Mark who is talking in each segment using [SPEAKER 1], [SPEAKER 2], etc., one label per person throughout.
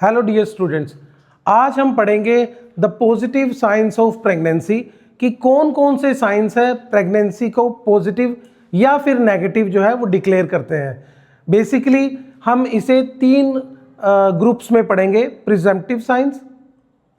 [SPEAKER 1] Hello dear students, आज हम पढ़ेंगे the positive signs of pregnancy कि कौन कौन से साइंस है प्रेगनेंसी को पॉजिटिव या फिर नेगेटिव जो है वो डिक्लेयर करते हैं। बेसिकली हम इसे तीन ग्रुप्स में पढ़ेंगे, प्रिजम्पटिव साइंस,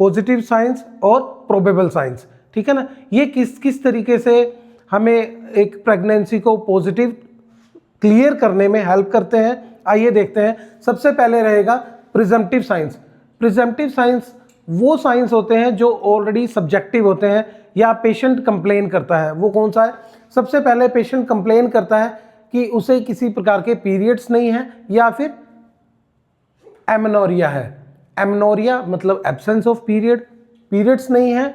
[SPEAKER 1] पॉजिटिव साइंस और प्रोबेबल साइंस। ठीक है ना। ये किस किस तरीके से हमें एक प्रेगनेंसी को पॉजिटिव क्लियर करने में हेल्प करते हैं, आइए देखते हैं। सबसे पहले रहेगा प्रिजम्पटिव साइंस। प्रिजम्पटिव साइंस वो साइंस होते हैं जो ऑलरेडी सब्जेक्टिव होते हैं या पेशेंट कंप्लेन करता है। वो कौन सा है? सबसे पहले पेशेंट कंप्लेन करता है कि उसे किसी प्रकार के पीरियड्स नहीं है या फिर एमेनोरिया है। एमेनोरिया मतलब एब्सेंस ऑफ पीरियड, पीरियड्स नहीं है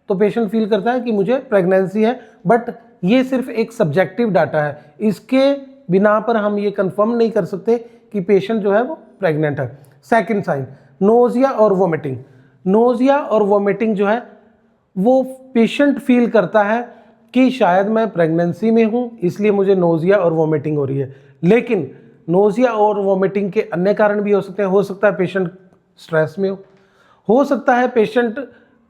[SPEAKER 1] तो पेशेंट फील करता है कि मुझे प्रेगनेंसी है। बट ये सिर्फ एक सब्जेक्टिव डाटा है, इसके बिना पर हम ये कंफर्म नहीं कर सकते कि पेशेंट जो है वो प्रेग्नेंट है। सेकंड साइन, नोजिया और वोमिटिंग। नोजिया और वोमिटिंग जो है वो पेशेंट फील करता है कि शायद मैं प्रेगनेंसी में हूँ इसलिए मुझे नोजिया और वोमिटिंग हो रही है। लेकिन नोजिया और वोमिटिंग के अन्य कारण भी हो सकते हैं। हो सकता है पेशेंट स्ट्रेस में हो सकता है पेशेंट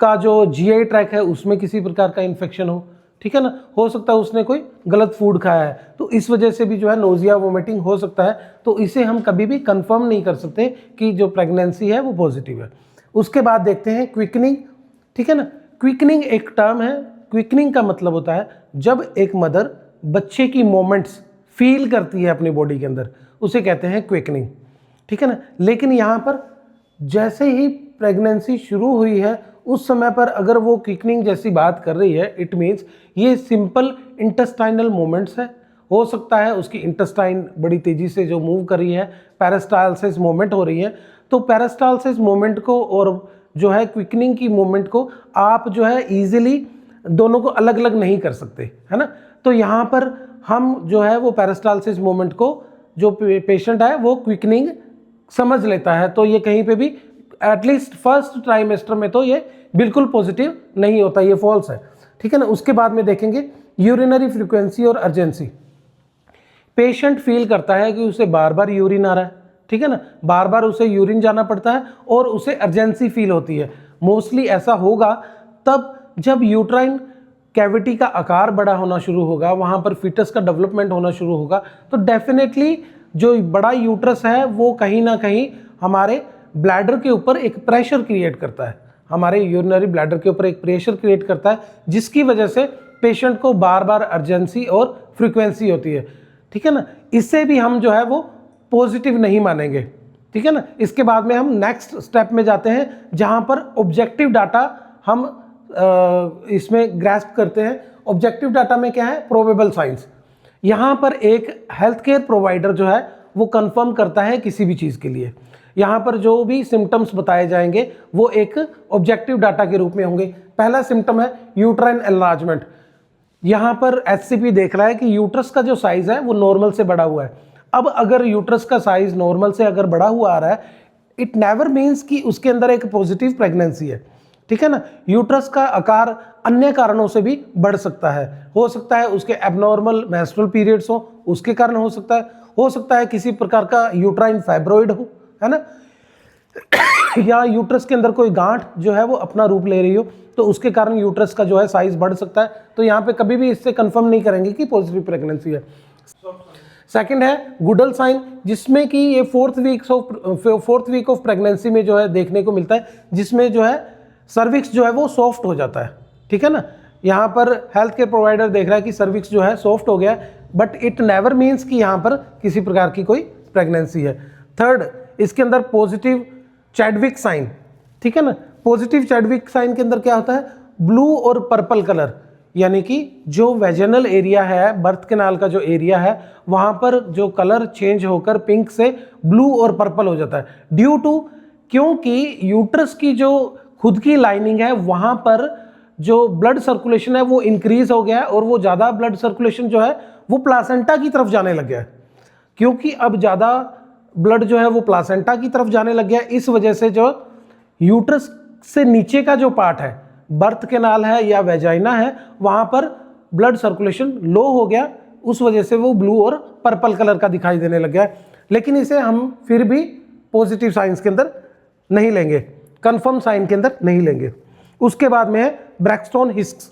[SPEAKER 1] का जो जीआई ट्रैक है उसमें किसी प्रकार का इन्फेक्शन हो, ठीक है ना। हो सकता है उसने कोई गलत फूड खाया है तो इस वजह से भी जो है नोजिया वोमिटिंग हो सकता है। तो इसे हम कभी भी कंफर्म नहीं कर सकते कि जो प्रेगनेंसी है वो पॉजिटिव है। उसके बाद देखते हैं क्विकनिंग, ठीक है ना। क्विकनिंग एक टर्म है। क्विकनिंग का मतलब होता है जब एक मदर बच्चे की मोमेंट्स फील करती है अपनी बॉडी के अंदर, उसे कहते हैं क्विकनिंग, ठीक है ना। लेकिन यहाँ पर जैसे ही प्रेगनेंसी शुरू हुई है उस समय पर अगर वो क्विकनिंग जैसी बात कर रही है, इट मीन्स ये सिंपल इंटेस्टाइनल मूवमेंट्स है। हो सकता है उसकी इंटेस्टाइन बड़ी तेजी से जो मूव कर रही है, पेरिस्टालसिस मूवमेंट हो रही है। तो पेरिस्टालसिस मूवमेंट को और जो है क्विकनिंग की मूवमेंट को आप जो है ईजिली दोनों को अलग अलग नहीं कर सकते, है ना। तो यहाँ पर हम जो है वो पेरिस्टालसिस मूवमेंट को जो पेशेंट है वो क्विकनिंग समझ लेता है। तो ये कहीं पे भी एटलीस्ट फर्स्ट ट्राइमेस्टर में तो ये बिल्कुल पॉजिटिव नहीं होता, ये फॉल्स है, ठीक है ना। उसके बाद में देखेंगे यूरिनरी फ्रीक्वेंसी और अर्जेंसी। पेशेंट फील करता है कि उसे बार बार यूरिन आ रहा है, ठीक है ना, बार बार उसे यूरिन जाना पड़ता है और उसे अर्जेंसी फील होती है। मोस्टली ऐसा होगा तब जब यूट्राइन कैविटी का आकार बड़ा होना शुरू होगा, वहाँ पर फीटस का डेवलपमेंट होना शुरू होगा। तो डेफिनेटली जो बड़ा यूट्रस है वो कहीं ना कहीं हमारे ब्लैडर के ऊपर एक प्रेशर क्रिएट करता है, हमारे यूरिनरी ब्लैडर के ऊपर एक प्रेशर क्रिएट करता है, जिसकी वजह से पेशेंट को बार बार अर्जेंसी और फ्रीक्वेंसी होती है, ठीक है ना। इससे भी हम जो है वो पॉजिटिव नहीं मानेंगे, ठीक है ना। इसके बाद में हम नेक्स्ट स्टेप में जाते हैं जहां पर ऑब्जेक्टिव डाटा हम इसमें ग्रास्प करते हैं। ऑब्जेक्टिव डाटा में क्या है? Probable science. यहाँ पर एक हेल्थ केयर प्रोवाइडर जो है वो कंफर्म करता है किसी भी चीज़ के लिए। यहाँ पर जो भी सिम्टम्स बताए जाएंगे वो एक ऑब्जेक्टिव डाटा के रूप में होंगे। पहला सिम्टम है यूट्राइन एनलार्जमेंट। यहाँ पर एचसीपी देख रहा है कि यूट्रस का जो साइज है वो नॉर्मल से बढ़ा हुआ है। अब अगर यूट्रस का साइज नॉर्मल से अगर बढ़ा हुआ आ रहा है, इट नेवर मीन्स कि उसके अंदर एक पॉजिटिव प्रेगनेंसी है, ठीक है ना। यूट्रस का आकार अन्य कारणों से भी बढ़ सकता है। हो सकता है उसके एबनॉर्मल मेंस्ट्रुअल पीरियड्स हो, उसके कारण हो सकता है किसी प्रकार का यूट्राइन फाइब्रॉइड हो, है ना, या यूट्रस के अंदर कोई गांठ जो है वो अपना रूप ले रही हो तो उसके कारण यूट्रस का जो है साइज बढ़ सकता है। तो यहाँ पे कभी भी इससे कंफर्म नहीं करेंगे कि पॉजिटिव प्रेगनेंसी है। सेकंड है गुडल साइन, जिसमें कि ये फोर्थ वीक ऑफ प्रेगनेंसी में जो है देखने को मिलता है, जिसमें जो है सर्विक्स जो है वो सॉफ्ट हो जाता है, ठीक है ना। यहाँ पर हेल्थ केयर प्रोवाइडर देख रहा है कि सर्विक्स जो है सॉफ्ट हो गया, बट इट नेवर मीन्स कि यहाँ पर किसी प्रकार की कोई प्रेगनेंसी है। थर्ड, इसके अंदर पॉजिटिव चैडविक साइन, ठीक है ना। पॉजिटिव चैडविक साइन के अंदर क्या होता है? ब्लू और पर्पल कलर, यानी कि जो वेजिनल एरिया है, बर्थ कैनाल का जो एरिया है, वहाँ पर जो कलर चेंज होकर पिंक से ब्लू और पर्पल हो जाता है। ड्यू टू, क्योंकि यूट्रस की जो खुद की लाइनिंग है वहाँ पर जो ब्लड सर्कुलेशन है वो इंक्रीज हो गया है और वो ज़्यादा ब्लड सर्कुलेशन जो है वो प्लासेंटा की तरफ जाने लग गया है। क्योंकि अब ज़्यादा ब्लड जो है वो प्लासेंटा की तरफ जाने लग गया, इस वजह से जो यूट्रस से नीचे का जो पार्ट है, बर्थ कैनाल है या वेजाइना है, वहाँ पर ब्लड सर्कुलेशन लो हो गया, उस वजह से वो ब्लू और पर्पल कलर का दिखाई देने लग गया। लेकिन इसे हम फिर भी पॉजिटिव साइंस के अंदर नहीं लेंगे, कंफर्म साइन के अंदर नहीं लेंगे। उसके बाद में है ब्रैक्सटन हिस्क्स।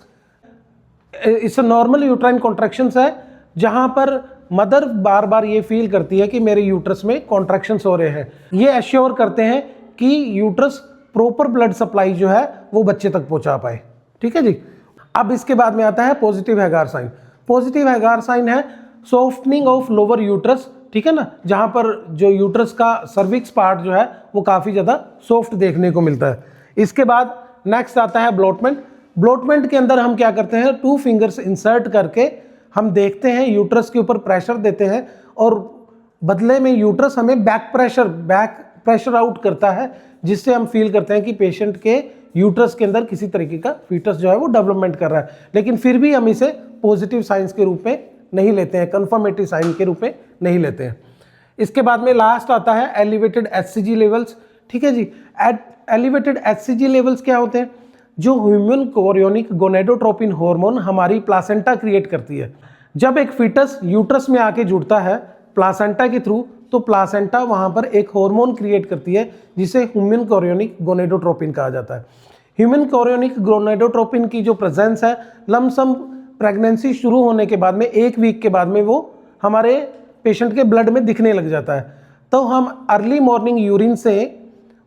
[SPEAKER 1] इस नॉर्मल यूट्राइन कॉन्ट्रैक्शंस है जहां पर मदर बार बार ये फील करती है कि मेरे यूट्रस में कॉन्ट्रैक्शंस हो रहे हैं। ये एश्योर करते हैं कि यूट्रस प्रॉपर ब्लड सप्लाई जो है वो बच्चे तक पहुंचा पाए। ठीक है जी। अब इसके बाद में आता है पॉजिटिव हैगार साइन। पॉजिटिव हैगार साइन है सॉफ्टनिंग ऑफ लोअर यूट्रस, ठीक है ना, जहां पर जो यूट्रस का सर्विक्स पार्ट जो है वो काफ़ी ज़्यादा सॉफ्ट देखने को मिलता है। इसके बाद नेक्स्ट आता है ब्लोटमेंट। ब्लोटमेंट के अंदर हम क्या करते हैं, 2 फिंगर्स इंसर्ट करके हम देखते हैं, यूट्रस के ऊपर प्रेशर देते हैं और बदले में यूट्रस हमें बैक प्रेशर आउट करता है, जिससे हम फील करते हैं कि पेशेंट के यूट्रस के अंदर किसी तरीके का फीटस जो है वो डेवलपमेंट कर रहा है। लेकिन फिर भी हम इसे पॉजिटिव साइंस के रूप में नहीं लेते हैं, कंफर्मेटरी साइन के रूप में नहीं लेते हैं। इसके बाद में लास्ट आता है एलिवेटेड एचसीजी लेवल्स। ठीक है जी। एलिवेटेड एचसीजी लेवल्स क्या होते हैं? जो ह्यूमन कोरियोनिक गोनेडोट्रोपिन हार्मोन हमारी प्लासेंटा क्रिएट करती है। जब एक फीटस यूट्रस में आके जुड़ता है प्लासेंटा के थ्रू, तो प्लासेंटा वहाँ पर एक हार्मोन क्रिएट करती है जिसे ह्यूमन कोरियोनिक गोनेडोट्रोपिन कहा जाता है। ह्यूमन कोरियोनिक गोनेडोट्रोपिन की जो प्रेजेंस है लमसम प्रेगनेंसी शुरू होने के बाद में 1 वीक के बाद में वो हमारे पेशेंट के ब्लड में दिखने लग जाता है। तो हम अर्ली मॉर्निंग यूरिन से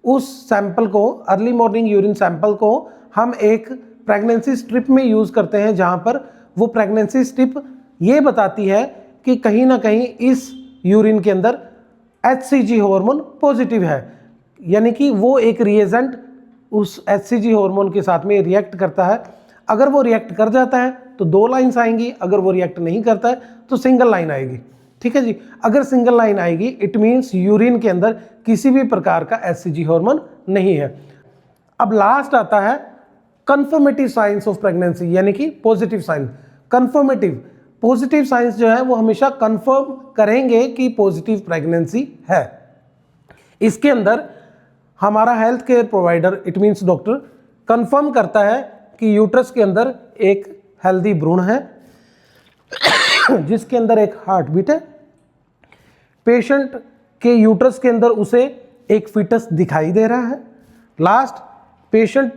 [SPEAKER 1] उस सैंपल को, अर्ली मॉर्निंग यूरिन सैंपल को हम एक प्रेगनेंसी स्ट्रिप में यूज़ करते हैं, जहाँ पर वो प्रेगनेंसी स्ट्रिप ये बताती है कि कहीं ना कहीं इस यूरिन के अंदर एचसीजी हार्मोन पॉजिटिव है, यानी कि वो एक रिएजेंट उस एचसीजी हार्मोन के साथ में रिएक्ट करता है। अगर वो रिएक्ट कर जाता है तो 2 लाइन्स आएंगी, अगर वो रिएक्ट नहीं करता है तो सिंगल लाइन आएगी। ठीक है जी। अगर सिंगल लाइन आएगी इट मीन्स यूरिन के अंदर किसी भी प्रकार का एचसीजी हार्मोन नहीं है। अब लास्ट आता है कंफर्मेटिव साइंस ऑफ प्रेगनेंसी, यानी कि positive sign. Confirmative positive signs जो है वो हमेशा कंफर्म करेंगे कि पॉजिटिव प्रेगनेंसी है। इसके अंदर हमारा health care provider it means doctor confirm करता है कि यूट्रस के अंदर एक हेल्दी भ्रूण है जिसके अंदर एक हार्ट बीट है। पेशेंट के यूट्रस के अंदर उसे एक फीटस दिखाई दे रहा है। लास्ट, पेशेंट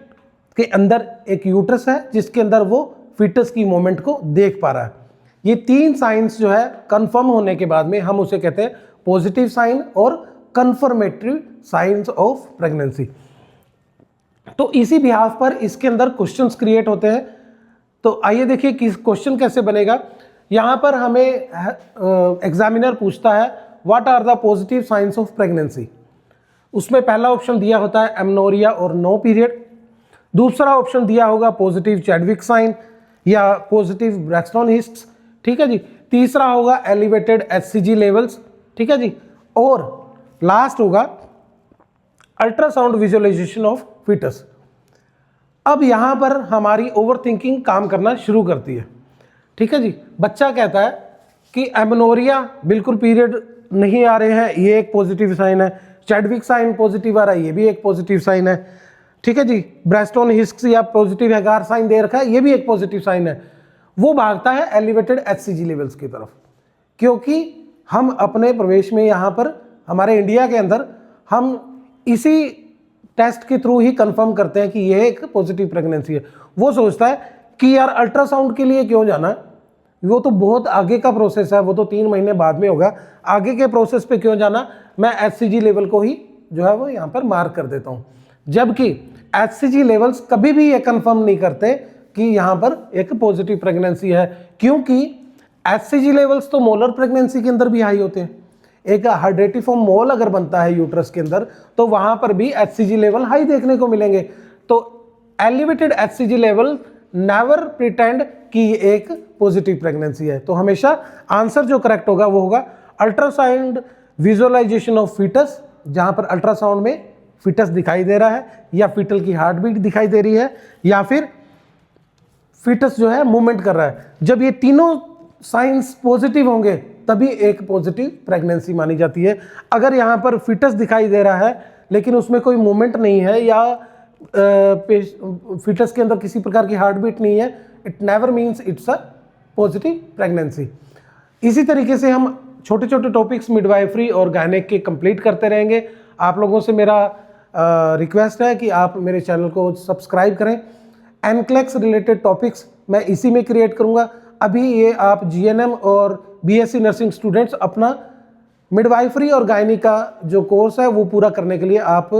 [SPEAKER 1] के अंदर एक यूट्रस है जिसके अंदर वो फीटस की मूवमेंट को देख पा रहा है। ये 3 साइंस जो है कंफर्म होने के बाद में हम उसे कहते हैं पॉजिटिव साइन और कंफर्मेटरी साइंस ऑफ प्रेगनेंसी। तो इसी बिहाफ पर इसके अंदर क्वेश्चंस क्रिएट होते हैं। तो आइए देखिए कि क्वेश्चन कैसे बनेगा। यहाँ पर हमें एग्जामिनर पूछता है what are the positive signs of pregnancy. उसमें पहला ऑप्शन दिया होता है एमनोरिया और नो पीरियड। दूसरा ऑप्शन दिया होगा पॉजिटिव चैडविक साइन या पॉजिटिव ब्रैक्सटन हिस्क्स। ठीक है जी। तीसरा होगा एलिवेटेड एचसीजी लेवल्स। ठीक है जी। और लास्ट होगा अल्ट्रासाउंड विजुअलाइजेशन ऑफ फीटस। अब यहाँ पर हमारी ओवरथिंकिंग काम करना शुरू करती है। ठीक है जी। बच्चा कहता है कि एमनोरिया बिल्कुल पीरियड नहीं आ रहे हैं, ये एक पॉजिटिव साइन है। चैडविक साइन पॉजिटिव आ रहा है, ये भी एक पॉजिटिव साइन है। ठीक है जी। ब्रैक्सटन हिस्क्स या पॉजिटिव हैगार साइन दे रखा है, ये भी एक पॉजिटिव साइन है। वो भागता है एलिवेटेड एचसीजी लेवल्स की तरफ, क्योंकि हम अपने प्रवेश में यहाँ पर हमारे इंडिया के अंदर हम इसी टेस्ट के थ्रू ही कंफर्म करते हैं कि यह एक पॉजिटिव प्रेगनेंसी है। वो सोचता है कि यार अल्ट्रासाउंड के लिए क्यों जाना, वो तो बहुत आगे का प्रोसेस है, वो तो 3 महीने बाद में होगा, आगे के प्रोसेस पे क्यों जाना, मैं एचसीजी लेवल को ही जो है वो यहाँ पर मार्क कर देता हूँ। जबकि एचसीजी लेवल्स कभी भी ये कंफर्म नहीं करते कि यहाँ पर एक पॉजिटिव प्रेगनेंसी है, क्योंकि एचसीजी लेवल्स तो मोलर प्रेगनेंसी के अंदर भी हाई होते हैं। एक हाइड्रेटिफॉर्म मोल अगर बनता है यूट्रस के अंदर तो वहां पर भी एचसीजी लेवल हाई देखने को मिलेंगे। तो elevated HCG level never pretend कि ये एक पॉजिटिव प्रेगनेंसी है। तो हमेशा आंसर जो करेक्ट होगा वो होगा अल्ट्रासाउंड विजुअलाइजेशन ऑफ फीटस, जहां पर अल्ट्रासाउंड में फीटस दिखाई दे रहा है या फीटल की हार्ट बीट दिखाई दे रही है या फिर फीटस जो है मूवमेंट कर रहा है। जब ये तीनों साइंस पॉजिटिव होंगे तभी एक पॉजिटिव प्रेगनेंसी मानी जाती है। अगर यहाँ पर फीटस दिखाई दे रहा है लेकिन उसमें कोई मूवमेंट नहीं है या फीटस के अंदर किसी प्रकार की हार्ट बीट नहीं है, it never means it's a positive pregnancy. इसी तरीके से हम छोटे छोटे टॉपिक्स मिडवाइफरी और गायनेक के कंप्लीट करते रहेंगे। आप लोगों से मेरा रिक्वेस्ट है कि आप मेरे चैनल को सब्सक्राइब करें। एनक्लेक्स रिलेटेड टॉपिक्स मैं इसी में क्रिएट करूँगा। अभी ये आप जीएनएम और बीएससी नर्सिंग स्टूडेंट्स अपना मिडवाइफरी और गायनी का जो कोर्स है वो पूरा करने के लिए आप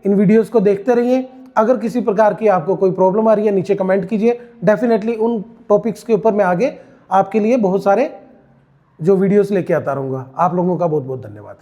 [SPEAKER 1] इन वीडियोस को देखते रहिए। अगर किसी प्रकार की आपको कोई प्रॉब्लम आ रही है नीचे कमेंट कीजिए, डेफिनेटली उन टॉपिक्स के ऊपर मैं आगे आपके लिए बहुत सारे जो वीडियोस लेके आता रहूँगा। आप लोगों का बहुत बहुत धन्यवाद।